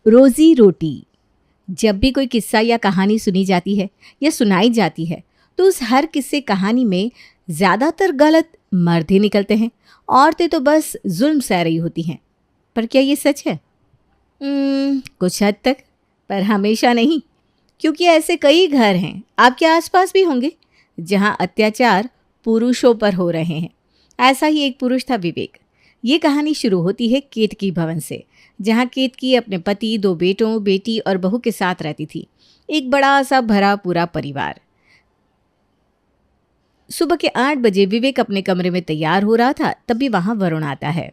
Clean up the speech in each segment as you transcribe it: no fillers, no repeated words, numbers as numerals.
रोजी रोटी। जब भी कोई किस्सा या कहानी सुनी जाती है या सुनाई जाती है तो उस हर किस्से कहानी में ज़्यादातर गलत मर्द ही निकलते हैं, औरतें तो बस जुल्म सह रही होती हैं। पर क्या ये सच है? कुछ हद तक, पर हमेशा नहीं, क्योंकि ऐसे कई घर हैं, आपके आसपास भी होंगे, जहां अत्याचार पुरुषों पर हो रहे हैं। ऐसा ही एक पुरुष था विवेक। ये कहानी शुरू होती है केतकी भवन से, जहां केतकी अपने पति, 2 बेटों, बेटी और बहू के साथ रहती थी। एक बड़ा सा भरा पूरा परिवार। सुबह के 8 बजे विवेक अपने कमरे में तैयार हो रहा था, तभी वहां वरुण आता है।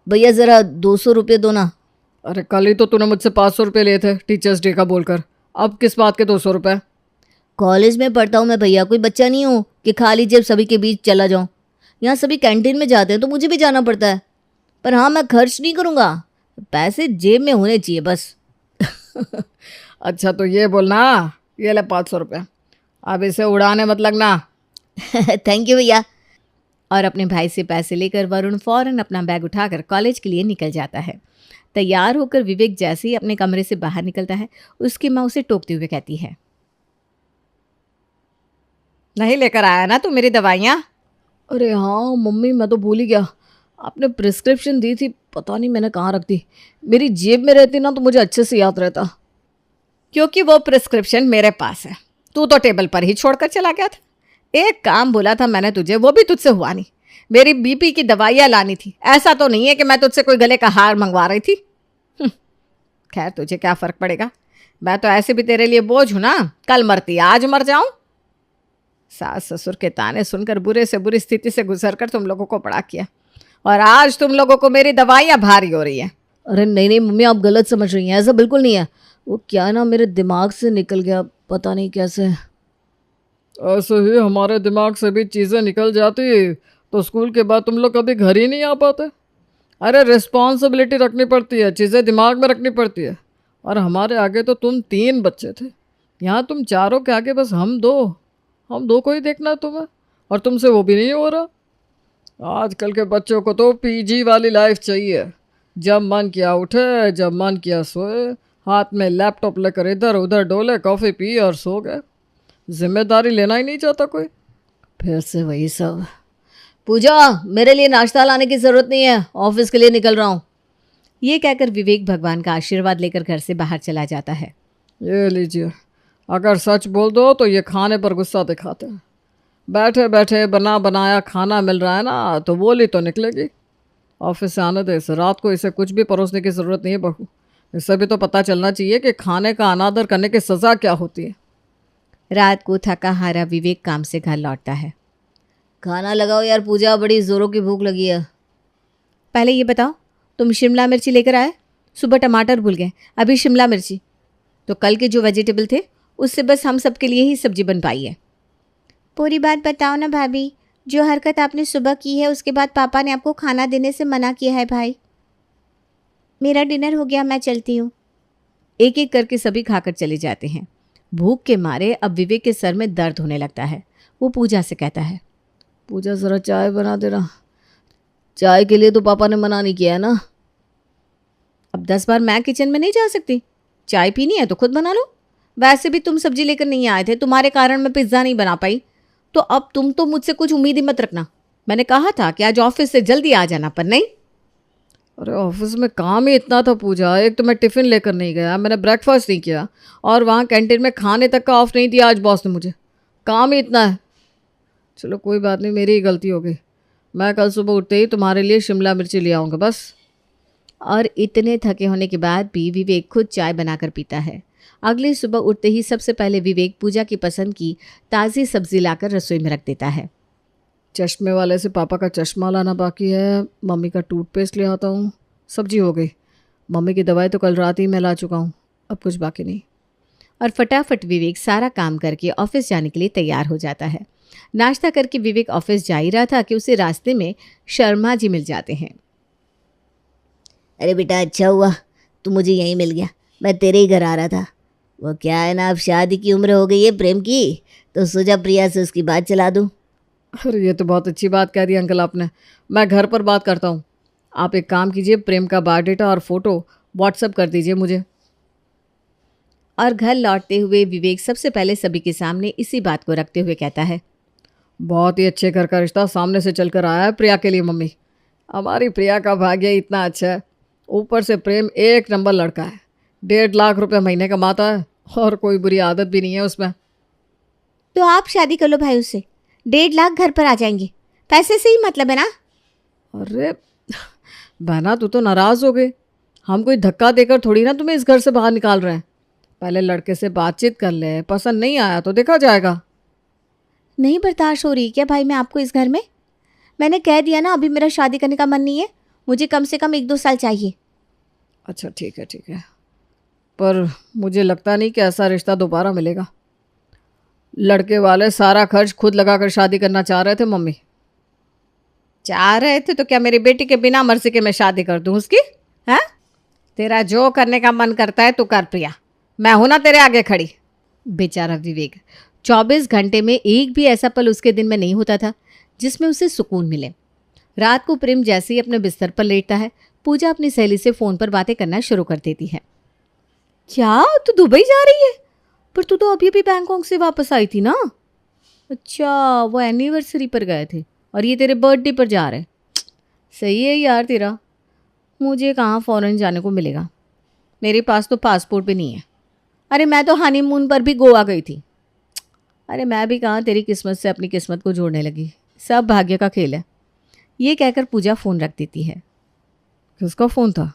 भैया ज़रा 200 रुपये दो ना। अरे कल ही तो तूने मुझसे 500 रुपये लिए थे टीचर्स डे का बोलकर, अब किस बात के 200 रुपये? कॉलेज में पढ़ता हूँ मैं भैया, कोई बच्चा नहीं हूँ कि खाली जेब सभी के बीच चला जाऊँ। यहाँ सभी कैंटीन में जाते हैं तो मुझे भी जाना पड़ता है, पर हाँ मैं खर्च नहीं करूँगा, पैसे जेब में होने चाहिए बस। अच्छा तो ये बोलना, ये ले 500 रुपये, अब इसे उड़ाने मत लगना। थैंक यू भैया। और अपने भाई से पैसे लेकर वरुण फौरन अपना बैग उठाकर कॉलेज के लिए निकल जाता है। तैयार होकर विवेक जैसे ही अपने कमरे से बाहर निकलता है, उसकी माँ उसे टोकते हुए कहती है, नहीं लेकर आया ना तू मेरी दवाइयाँ? अरे हाँ मम्मी, मैं तो भूल ही गया, आपने प्रिस्क्रिप्शन दी थी, पता नहीं मैंने कहाँ रख दी। मेरी जेब में रहती ना तो मुझे अच्छे से याद रहता। क्योंकि वो प्रिस्क्रिप्शन मेरे पास है, तू तो टेबल पर ही छोड़कर चला गया था। एक काम बोला था मैंने तुझे, वो भी तुझसे हुआ नहीं। मेरी बीपी की दवाइयाँ लानी थी, ऐसा तो नहीं है कि मैं तुझसे कोई गले का हार मंगवा रही थी। खैर तुझे क्या फ़र्क पड़ेगा, मैं तो ऐसे भी तेरे लिए बोझ हूँ ना, कल मरती आज मर जाऊँ। सास ससुर के ताने सुनकर बुरे से बुरी स्थिति से गुजरकर तुम लोगों को बड़ा किया, और आज तुम लोगों को मेरी दवाइयाँ भारी हो रही हैं। अरे नहीं नहीं मम्मी, आप गलत समझ रही हैं, ऐसा बिल्कुल नहीं है। वो क्या ना मेरे दिमाग से निकल गया, पता नहीं कैसे। ऐसे ही हमारे दिमाग से भी चीज़ें निकल जाती तो स्कूल के बाद तुम लोग कभी घर ही नहीं आ पाते। अरे रिस्पॉन्सिबिलिटी रखनी पड़ती है, चीज़ें दिमाग में रखनी पड़ती है। और हमारे आगे तो तुम 3 बच्चे थे, यहाँ तुम चारों के आगे बस हम दो को ही देखना है तुम्हें, और तुमसे वो भी नहीं हो रहा। आजकल के बच्चों को तो पीजी वाली लाइफ चाहिए, जब मन किया उठे, जब मन किया सोए, हाथ में लैपटॉप लेकर इधर उधर डोले, कॉफ़ी पी और सो गए। जिम्मेदारी लेना ही नहीं चाहता कोई। फिर से वही सब। पूजा, मेरे लिए नाश्ता लाने की ज़रूरत नहीं है, ऑफिस के लिए निकल रहा हूँ। ये कहकर विवेक भगवान का आशीर्वाद लेकर घर से बाहर चला जाता है। ये लीजिए, अगर सच बोल दो तो ये खाने पर गुस्सा दिखाते हैं। बैठे बैठे बना बनाया खाना मिल रहा है ना, तो बोली तो निकलेगी। ऑफिस से आने दे, इसे रात को इसे कुछ भी परोसने की ज़रूरत नहीं है बहू। इससे भी तो पता चलना चाहिए कि खाने का अनादर करने की सज़ा क्या होती है। रात को थका हारा विवेक काम से घर लौटता है। खाना लगाओ यार पूजा, बड़ी ज़ोरों की भूख लगी है। पहले ये बताओ, तुम शिमला मिर्ची लेकर आए? सुबह टमाटर भूल गए, अभी शिमला मिर्ची। तो कल के जो वेजिटेबल थे उससे बस हम सबके लिए ही सब्जी बन पाई है। पूरी बात बताओ ना भाभी, जो हरकत आपने सुबह की है उसके बाद पापा ने आपको खाना देने से मना किया है। भाई मेरा डिनर हो गया, मैं चलती हूँ। एक एक करके सभी खाकर चले जाते हैं। भूख के मारे अब विवेक के सर में दर्द होने लगता है। वो पूजा से कहता है, पूजा ज़रा चाय बना देना। चाय के लिए तो पापा ने मना नहीं किया है ना। अब 10 बार मैं किचन में नहीं जा सकती, चाय पीनी है तो खुद बना लो। वैसे भी तुम सब्जी लेकर नहीं आए थे, तुम्हारे कारण मैं पिज्ज़ा नहीं बना पाई, तो अब तुम तो मुझसे कुछ उम्मीद ही मत रखना। मैंने कहा था कि आज ऑफिस से जल्दी आ जाना, पर नहीं। अरे ऑफिस में काम ही इतना था पूजा, एक तो मैं टिफ़िन लेकर नहीं गया, मैंने ब्रेकफास्ट नहीं किया, और वहाँ कैंटीन में खाने तक का ऑफ नहीं दिया आज बॉस ने मुझे। काम ही इतना है। चलो कोई बात नहीं, मेरी ही गलती हो गई। मैं कल सुबह उठते ही तुम्हारे लिए शिमला मिर्ची ले आऊँगा बस। और इतने थके होने के बाद भी विवेक खुद चाय बनाकर पीता है। अगली सुबह उठते ही सबसे पहले विवेक पूजा की पसंद की ताज़ी सब्जी लाकर रसोई में रख देता है। चश्मे वाले से पापा का चश्मा लाना बाकी है, मम्मी का टूथपेस्ट ले आता हूँ, सब्जी हो गई। मम्मी की दवाई तो कल रात ही मैं ला चुका हूँ, अब कुछ बाकी नहीं। और फटाफट विवेक सारा काम करके ऑफिस जाने के लिए तैयार हो जाता है। नाश्ता करके विवेक ऑफिस जा ही रहा था कि उसे रास्ते में शर्मा जी मिल जाते हैं। अरे बेटा, अच्छा हुआ तू मुझे यहीं मिल गया, मैं तेरे ही घर आ रहा था। वो क्या है ना, अब शादी की उम्र हो गई है प्रेम की, तो सोचा प्रिया से उसकी बात चला दूँ। अरे ये तो बहुत अच्छी बात कह दी अंकल आपने, मैं घर पर बात करता हूँ। आप एक काम कीजिए, प्रेम का बायोडाटा और फ़ोटो व्हाट्सएप कर दीजिए मुझे, और घर लौटते हुए विवेक सबसे पहले सभी के सामने इसी बात को रखते हुए कहता है, बहुत ही अच्छे घर का रिश्ता सामने से चलकर आया है प्रिया के लिए मम्मी। हमारी प्रिया का भाग्य इतना अच्छा है, ऊपर से प्रेम एक नंबर लड़का है, 1.5 लाख रुपए महीने कमाता है और कोई बुरी आदत भी नहीं है उसमें। तो आप शादी कर लो भाई उससे, 1.5 लाख घर पर आ जाएंगे, पैसे से ही मतलब है ना। अरे बहना, तू तो नाराज़ हो गई। हम कोई धक्का देकर थोड़ी ना तुम्हें इस घर से बाहर निकाल रहे हैं। पहले लड़के से बातचीत कर ले, पसंद नहीं आया तो देखा जाएगा। नहीं बर्दाश्त हो रही क्या भाई मैं आपको इस घर में? मैंने कह दिया ना, अभी मेरा शादी करने का मन नहीं है, मुझे कम से कम 1-2 साल चाहिए। अच्छा ठीक है, पर मुझे लगता नहीं कि ऐसा रिश्ता दोबारा मिलेगा। लड़के वाले सारा खर्च खुद लगाकर शादी करना चाह रहे थे मम्मी। चाह रहे थे तो क्या मेरी बेटी के बिना मर्जी के मैं शादी कर दूं उसकी? हैं? तेरा जो करने का मन करता है तू कर प्रिया, मैं हूं ना तेरे आगे खड़ी। बेचारा विवेक, 24 घंटे में एक भी ऐसा पल उसके दिन में नहीं होता था जिसमें उसे सुकून मिले। रात को प्रेम जैसे ही अपने बिस्तर पर लेटता है, पूजा अपनी सहेली से फ़ोन पर बातें करना शुरू कर देती है। क्या तू दुबई जा रही है? पर तू तो अभी अभी बैंकॉक से वापस आई थी ना। अच्छा, वो एनिवर्सरी पर गए थे और ये तेरे बर्थडे पर जा रहे हैं। सही है यार तेरा, मुझे कहाँ फ़ॉरेन जाने को मिलेगा, मेरे पास तो पासपोर्ट भी नहीं है। अरे मैं तो हनीमून पर भी गोवा गई थी। अरे मैं भी कहाँ तेरी किस्मत से अपनी किस्मत को जोड़ने लगी, सब भाग्य का खेल है। ये कहकर पूजा फ़ोन रख देती है। किसका फ़ोन था?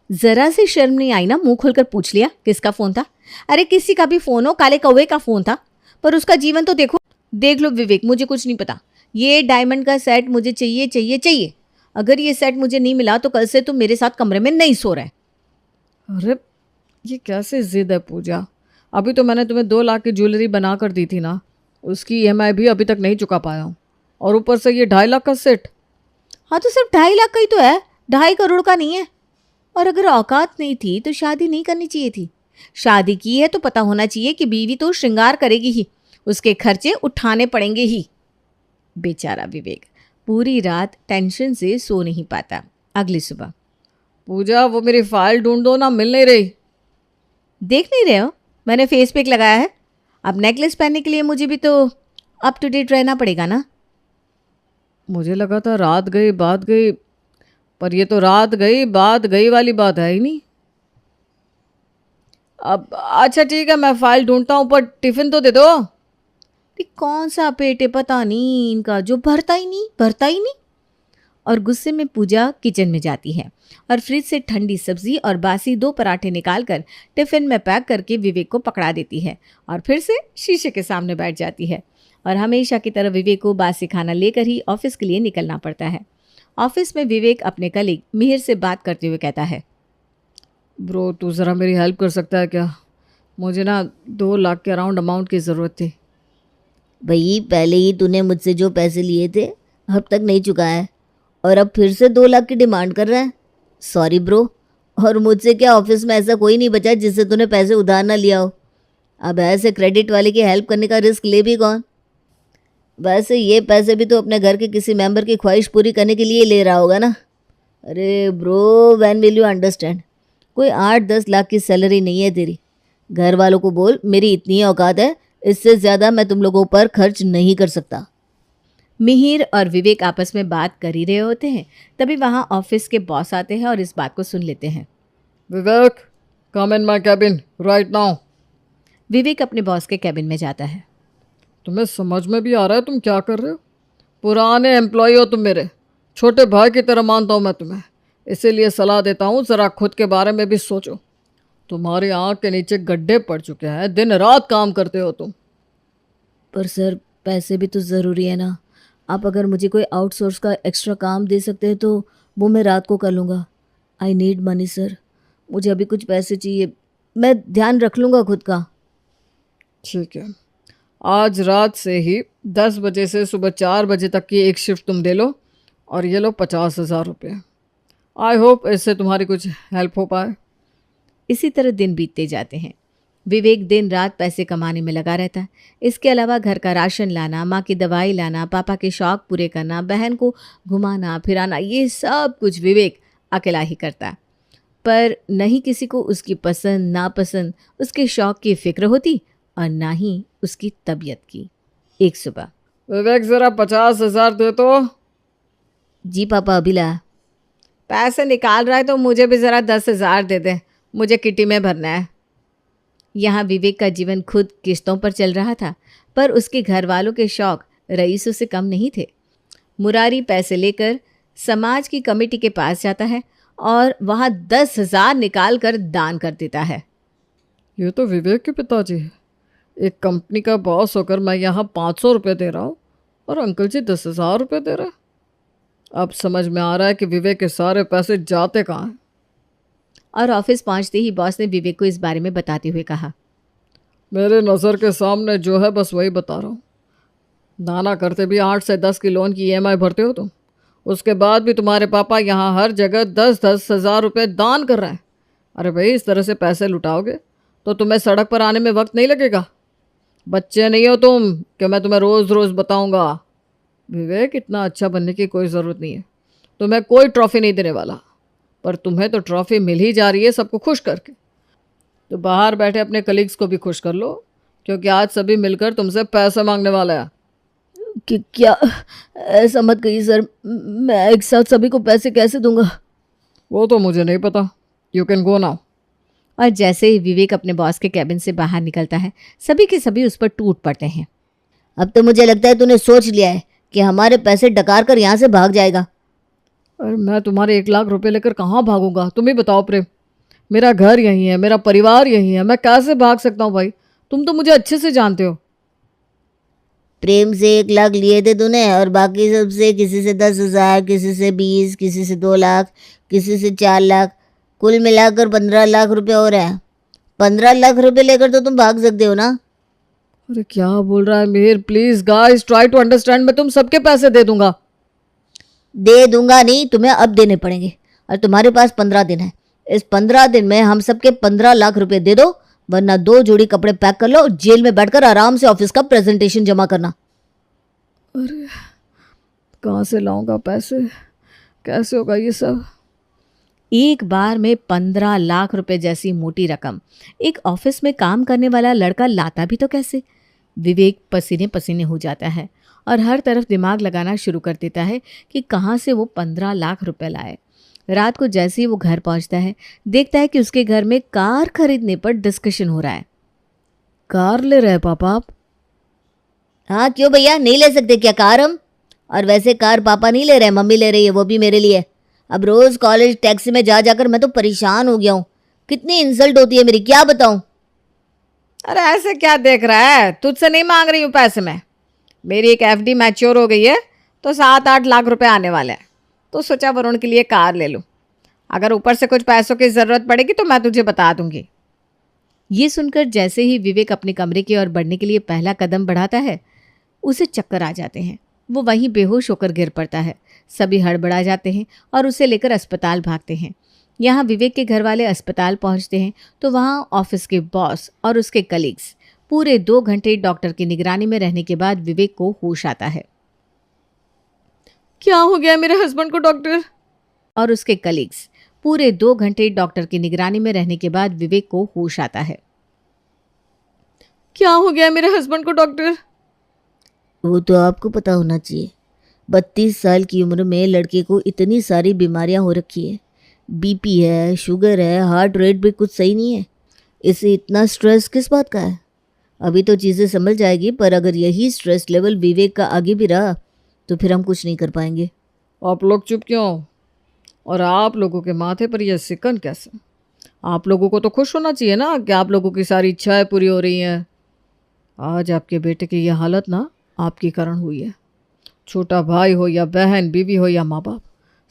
ज़रा से शर्म नहीं आई ना, मुंह खोलकर पूछ लिया किसका फ़ोन था। अरे किसी का भी फ़ोन हो, काले कौवे का फ़ोन था, पर उसका जीवन तो देखो। देख लो विवेक, मुझे कुछ नहीं पता, ये डायमंड का सेट मुझे चाहिए चाहिए चाहिए। अगर ये सेट मुझे नहीं मिला तो कल से तुम मेरे साथ कमरे में नहीं सो रहे। अरे ये कैसे ज़िद है पूजा? अभी तो मैंने तुम्हें 2 लाख की ज्वेलरी बना कर दी थी ना, उसकी EMI भी अभी तक नहीं चुका पाया हूँ, और ऊपर से ये 2.5 लाख का सेट। हाँ तो सिर्फ 2.5 लाख का ही तो है, 2.5 करोड़ का नहीं है। और अगर औकात नहीं थी तो शादी नहीं करनी चाहिए थी। शादी की है तो पता होना चाहिए कि बीवी तो श्रृंगार करेगी ही, उसके खर्चे उठाने पड़ेंगे ही। बेचारा विवेक पूरी रात टेंशन से सो नहीं पाता। अगली सुबह, पूजा वो मेरी फाइल ढूंढ दो ना, मिल नहीं रही। देख नहीं रहे हो मैंने फेस पैक लगाया है? अब नेकलेस पहनने के लिए मुझे भी तो अप टू डेट रहना पड़ेगा ना। मुझे लगा था रात गई बात गई, पर ये तो रात गई बात गई वाली बात है ही नहीं। अब अच्छा ठीक है, मैं फाइल ढूंढता हूँ, पर टिफ़िन तो दे दो। कौन सा पेट है पता नहीं इनका, जो भरता ही नहीं। और गुस्से में पूजा किचन में जाती है और फ्रिज से ठंडी सब्जी और बासी 2 पराठे निकालकर टिफ़िन में पैक करके विवेक को पकड़ा देती है और फिर से शीशे के सामने बैठ जाती है। और हमेशा की तरह विवेक को बासी खाना लेकर ही ऑफिस के लिए निकलना पड़ता है। ऑफिस में विवेक अपने कलीग मिहिर से बात करते हुए कहता है, ब्रो तू ज़रा मेरी हेल्प कर सकता है क्या? मुझे ना 2 लाख के अराउंड अमाउंट की ज़रूरत थी। भाई पहले ही तूने मुझसे जो पैसे लिए थे अब तक नहीं चुकाया है, और अब फिर से 2 लाख की डिमांड कर रहा है। सॉरी ब्रो, और मुझसे क्या ऑफिस में ऐसा कोई नहीं बचा जिससे तूने पैसे उधार ना लिया हो। अब ऐसे क्रेडिट वाले की हेल्प करने का रिस्क ले भी कौन? वैसे ये पैसे भी तो अपने घर के किसी मेंबर की ख्वाहिश पूरी करने के लिए ले रहा होगा ना। अरे bro, when will you understand? कोई 8-10 लाख की सैलरी नहीं है तेरी। घर वालों को बोल मेरी इतनी औकात है, इससे ज़्यादा मैं तुम लोगों पर खर्च नहीं कर सकता। मिहिर और विवेक आपस में बात कर ही रहे होते हैं, तभी वहाँ ऑफिस के बॉस आते हैं और इस बात को सुन लेते हैं। Vivek, come in my cabin right now. Vivek अपने बॉस के कैबिन में जाता है। तुम्हें समझ में भी आ रहा है तुम क्या कर रहे हो? पुराने एम्प्लॉय हो तुम, मेरे छोटे भाई की तरह मानता हूँ मैं तुम्हें, इसीलिए सलाह देता हूँ ज़रा खुद के बारे में भी सोचो। तुम्हारी आँख के नीचे गड्ढे पड़ चुके हैं, दिन रात काम करते हो तुम। पर सर पैसे भी तो ज़रूरी है ना। आप अगर मुझे कोई आउटसोर्स का एक्स्ट्रा काम दे सकते हैं तो वो मैं रात को कर लूँगा। आई नीड मनी सर, मुझे अभी कुछ पैसे चाहिए, मैं ध्यान रख लूँगा खुद का। ठीक है, आज रात से ही 10 बजे से सुबह 4 बजे तक की एक शिफ्ट तुम ले लो, और ये लो 50,000 रुपये। आई होप इससे तुम्हारी कुछ हेल्प हो पाए। इसी तरह दिन बीतते जाते हैं। विवेक दिन रात पैसे कमाने में लगा रहता है। इसके अलावा घर का राशन लाना, माँ की दवाई लाना, पापा के शौक पूरे करना, बहन को घुमाना फिराना, ये सब कुछ विवेक अकेला ही करता है। पर न ही किसी को उसकी पसंद नापसंद, उसके शौक की फिक्र होती और ना ही उसकी तबीयत की। एक सुबह, विवेक जरा 50,000 दे तो। जी पापा अभी लाया। पैसे निकाल रहा है तो मुझे भी ज़रा 10,000 दे दे, मुझे किटी में भरना है। यहाँ विवेक का जीवन खुद किश्तों पर चल रहा था, पर उसके घर वालों के शौक रईसों से कम नहीं थे। मुरारी पैसे लेकर समाज की कमेटी के पास जाता है और वहाँ 10,000 निकाल कर दान कर देता है। ये तो विवेक के पिताजी है। एक कंपनी का बॉस होकर मैं यहाँ 500 रुपये दे रहा हूँ और अंकल जी 10,000 रुपये दे रहे हैं। अब समझ में आ रहा है कि विवेक के सारे पैसे जाते कहाँ हैं। और ऑफिस पहुँचते ही बॉस ने विवेक को इस बारे में बताते हुए कहा, मेरे नज़र के सामने जो है बस वही बता रहा हूँ। दाना करते भी 8 से 10 की लोन की EMI भरते हो तुम, उसके बाद भी तुम्हारे पापा यहाँ हर जगह 10,000 रुपये दान कर रहे हैं। अरे भाई, इस तरह से पैसे लुटाओगे तो तुम्हें सड़क पर आने में वक्त नहीं लगेगा। बच्चे नहीं हो तुम कि मैं तुम्हें रोज़ रोज़ बताऊंगा। विवेक, इतना अच्छा बनने की कोई ज़रूरत नहीं है। तुम्हें कोई ट्रॉफ़ी नहीं देने वाला, पर तुम्हें तो ट्रॉफ़ी मिल ही जा रही है सबको खुश करके। तो बाहर बैठे अपने कलीग्स को भी खुश कर लो, क्योंकि आज सभी मिलकर तुमसे पैसे मांगने वाला है। कि क्या? ऐसा मत कहिए सर, मैं एक साथ सभी को पैसे कैसे दूंगा? वो तो मुझे नहीं पता। You can go now. और जैसे ही विवेक अपने बॉस के कैबिन से बाहर निकलता है, सभी के सभी उस पर टूट पड़ते हैं। अब तो मुझे लगता है तूने सोच लिया है कि हमारे पैसे डकार कर यहाँ से भाग जाएगा। अरे मैं तुम्हारे 1 लाख रुपए लेकर कहाँ भागूंगा? तुम ही बताओ प्रेम। मेरा घर यहीं है, मेरा परिवार यहीं है, मैं कैसे भाग सकता हूँ भाई? तुम तो मुझे अच्छे से जानते हो। प्रेम से 1 लाख लिए थे तूने और बाकी सबसे किसी से 10,000, किसी से 20, किसी से 2 लाख, किसी से 4 लाख, कुल मिलाकर 15 लाख रुपए हो रहे हैं। 15 लाख रुपए लेकर तो तुम भाग सकते हो ना? अरे क्या बोल रहा है Mir? Please guys try to understand. मैं तुम सबके पैसे दे दूंगा। दे दूंगा नहीं, तुम्हें अब देने पड़ेंगे और तुम्हारे पास 15 दिन है। इस 15 दिन में हम सबके 15 लाख रुपए दे दो, वरना 2 जोड़ी कपड़े पैक कर लो, जेल में बैठकर आराम से ऑफिस का प्रेजेंटेशन जमा करना। अरे कहाँ से लाऊंगा पैसे? कैसे होगा ये सब? एक बार में 15 लाख रुपए जैसी मोटी रकम एक ऑफिस में काम करने वाला लड़का लाता भी तो कैसे? विवेक पसीने पसीने हो जाता है और हर तरफ दिमाग लगाना शुरू कर देता है कि कहाँ से वो 15 लाख रुपए लाए। रात को जैसे ही वो घर पहुंचता है, देखता है कि उसके घर में कार खरीदने पर डिस्कशन हो रहा है। कार ले रहे हैं पापा आप? हाँ क्यों भैया, नहीं ले सकते क्या कार हम? और वैसे कार पापा नहीं ले रहे, मम्मी ले रही है, वो भी मेरे लिए। अब रोज कॉलेज टैक्सी में जा जाकर मैं तो परेशान हो गया हूँ। कितनी इंसल्ट होती है मेरी, क्या बताऊँ। अरे ऐसे क्या देख रहा है? तुझसे नहीं मांग रही हूँ पैसे मैं। मेरी एक FD मैच्योर हो गई है तो 7-8 लाख रुपए आने वाले हैं, तो सोचा वरुण के लिए कार ले लूँ। अगर ऊपर से कुछ पैसों की ज़रूरत पड़ेगी तो मैं तुझे बता दूंगी। ये सुनकर जैसे ही विवेक अपने कमरे की ओर बढ़ने के लिए पहला कदम बढ़ाता है, उसे चक्कर आ जाते हैं। वो वहीं बेहोश होकर गिर पड़ता है। सभी हड़बड़ा जाते हैं और उसे लेकर अस्पताल भागते हैं। यहाँ विवेक के घर वाले अस्पताल पहुँचते हैं तो वहाँ ऑफिस के बॉस और उसके कलीग्स पूरे 2 घंटे डॉक्टर की निगरानी में रहने के बाद विवेक को होश आता है। क्या हो गया मेरे हस्बैंड को डॉक्टर? और उसके कलीग्स पूरे 2 घंटे डॉक्टर की निगरानी में रहने के बाद विवेक को होश आता है। क्या हो गया मेरे हस्बैंड को डॉक्टर? वो तो आपको पता होना चाहिए। 32 साल की उम्र में लड़के को इतनी सारी बीमारियां हो रखी है। BP है, शुगर है, हार्ट रेट भी कुछ सही नहीं है। इसे इतना स्ट्रेस किस बात का है? अभी तो चीज़ें संभल जाएगी, पर अगर यही स्ट्रेस लेवल विवेक का आगे भी रहा तो फिर हम कुछ नहीं कर पाएंगे। आप लोग चुप क्यों हो? और आप लोगों के माथे पर यह सिकन कैसे? आप लोगों को तो खुश होना चाहिए ना कि आप लोगों की सारी इच्छाएं पूरी हो रही हैं। आज आपके बेटे की यह हालत ना आपके कारण हुई है। छोटा भाई हो या बहन, बीवी हो या माँ बाप,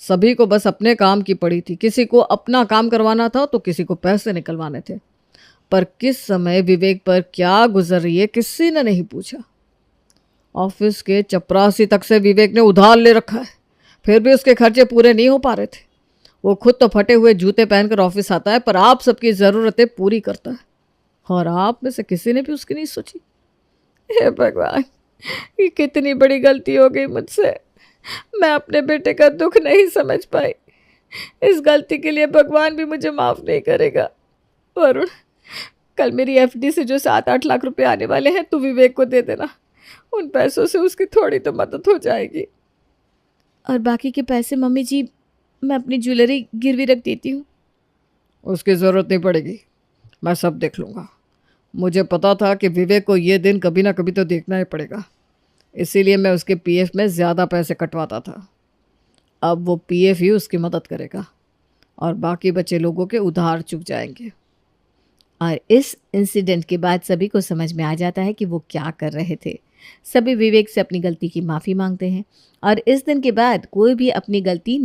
सभी को बस अपने काम की पड़ी थी। किसी को अपना काम करवाना था तो किसी को पैसे निकलवाने थे। पर किस समय विवेक पर क्या गुजर रही है किसी ने नहीं पूछा। ऑफिस के चपरासी तक से विवेक ने उधार ले रखा है, फिर भी उसके खर्चे पूरे नहीं हो पा रहे थे। वो खुद तो फटे हुए जूते पहनकर ऑफिस आता है, पर आप सबकी ज़रूरतें पूरी करता है, और आप में से किसी ने भी उसकी नहीं सोची। हे भगवान, ये कितनी बड़ी गलती हो गई मुझसे। मैं अपने बेटे का दुख नहीं समझ पाई। इस गलती के लिए भगवान भी मुझे माफ़ नहीं करेगा। वरुण, कल मेरी एफडी से जो 7-8 लाख रुपए आने वाले हैं तू विवेक को दे देना। उन पैसों से उसकी थोड़ी तो मदद हो जाएगी। और बाकी के पैसे मम्मी जी मैं अपनी ज्वेलरी गिरवी रख देती हूँ। उसकी ज़रूरत नहीं पड़ेगी, मैं सब देख लूँगा। मुझे पता था कि विवेक को ये दिन कभी ना कभी तो देखना ही पड़ेगा, इसीलिए मैं उसके पीएफ में ज़्यादा पैसे कटवाता था। अब वो पीएफ ही उसकी मदद करेगा और बाकी बचे लोगों के उधार चुक जाएंगे। और इस इंसिडेंट के बाद सभी को समझ में आ जाता है कि वो क्या कर रहे थे। सभी विवेक से अपनी गलती की माफ़ी मांगते हैं और इस दिन के बाद कोई भी अपनी गलती